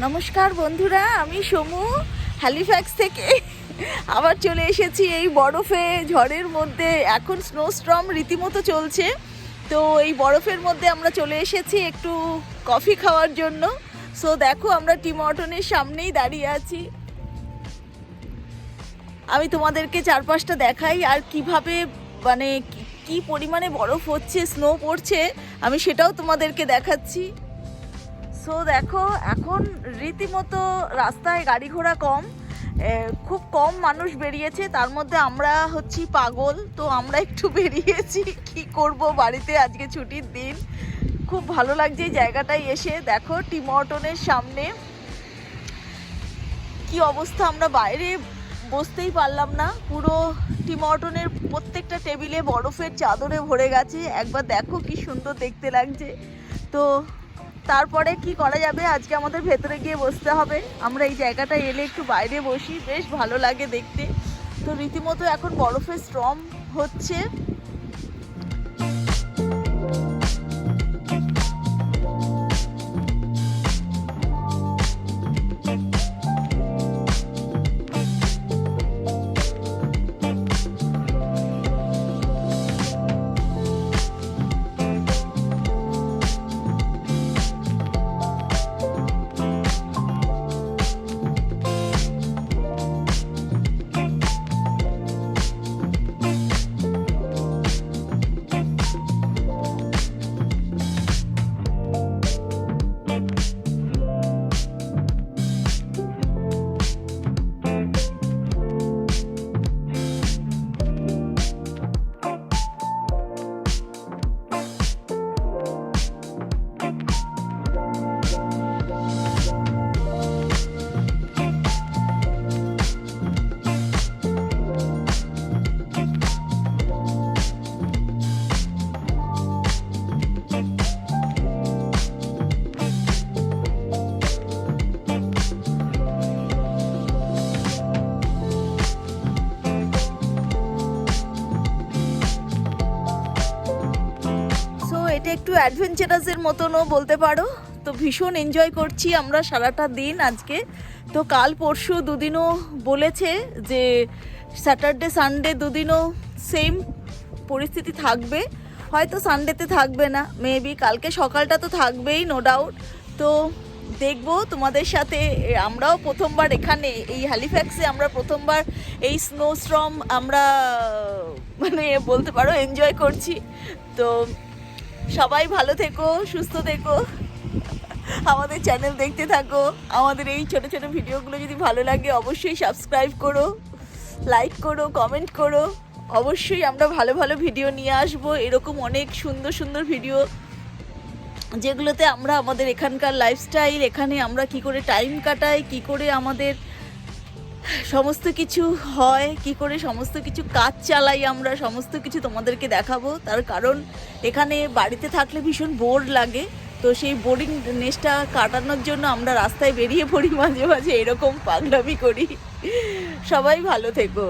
নমস্কার বন্ধুরা, আমি সমু হ্যালিফ্যাক্স থেকে আবার চলে এসেছি এই বরফে ঝড়ের মধ্যে। এখন স্নোস্টর্ম রীতিমতো চলছে, তো এই বরফের মধ্যে আমরা চলে এসেছি একটু কফি খাওয়ার জন্য। সো দেখো, আমরা টিম হর্টনের সামনেই দাঁড়িয়ে আছি। আমি তোমাদেরকে চারপাশটা দেখাই আর কিভাবে মানে কি পরিমাণে বরফ হচ্ছে, স্নো পড়ছে, আমি সেটাও তোমাদেরকে দেখাচ্ছি। সো দেখো, এখন রীতিমতো রাস্তায় গাড়ি ঘোড়া কম, খুব কম মানুষ বেরিয়েছে। তার মধ্যে আমরা হচ্ছি পাগল, তো আমরা একটু বেরিয়েছি। কি করব, বাড়িতে আজকে ছুটির দিন। খুব ভালো লাগছে এই জায়গাটায় এসে। দেখো টিম হর্টনের সামনে কি অবস্থা, আমরা বাইরে বসতেই পারলাম না। পুরো টিম হর্টনের প্রত্যেকটা টেবিলে বরফের চাদরে ভরে গেছে। একবার দেখো কি সুন্দর দেখতে লাগছে। তো তারপরে কি করা যাবে, আজকে আমাদের ভেতরে গিয়ে বসতে হবে। আমরা এই জায়গাটা এলে একটু বাইরে বসি, বেশ ভালো লাগে দেখতে। তো রীতিমতো এখন বরফের স্টর্ম হচ্ছে। এটা একটু অ্যাডভেঞ্চারাসের মতনও বলতে পারো। তো ভীষণ এনজয় করছি আমরা সারাটা দিন আজকে। তো কাল পরশু দুদিনও বলেছে যে স্যাটারডে সানডে দুদিনও সেম পরিস্থিতি থাকবে, হয়তো সানডেতে থাকবে না, মেবি কালকে সকালটা তো থাকবেই নো ডাউট। তো দেখবো তোমাদের সাথে। আমরাও প্রথমবার এখানে এই হ্যালিফ্যাক্সে আমরা প্রথমবার এই স্নোস্টর্ম আমরা মানে বলতে পারো এনজয় করছি। তো সবাই ভালো থেকো, সুস্থ থেকো, আমাদের চ্যানেল দেখতে থাকো। আমাদের এই ছোট ছোট ভিডিওগুলো যদি ভালো লাগে অবশ্যই সাবস্ক্রাইব করো, লাইক করো, কমেন্ট করো। অবশ্যই আমরা ভালো ভালো ভিডিও নিয়ে আসবো, এরকম অনেক সুন্দর সুন্দর ভিডিও যেগুলোতে আমরা আমাদের এখানকার লাইফস্টাইল, এখানে আমরা কি করে টাইম কাটাই, কি করে আমাদের সমস্ত কিছু হয়, কি করে সমস্ত কিছু কাজ চালাই, আমরা সমস্ত কিছু তোমাদেরকে দেখাবো। তার কারণ এখানে বাড়িতে থাকলে ভীষণ বোর লাগে, তো সেই বোরিং নেসটা কাটানোর জন্য আমরা রাস্তায় বেরিয়ে পড়ি, মাঝে মাঝে এরকম পাগলামি করি। সবাই ভালো থেকো।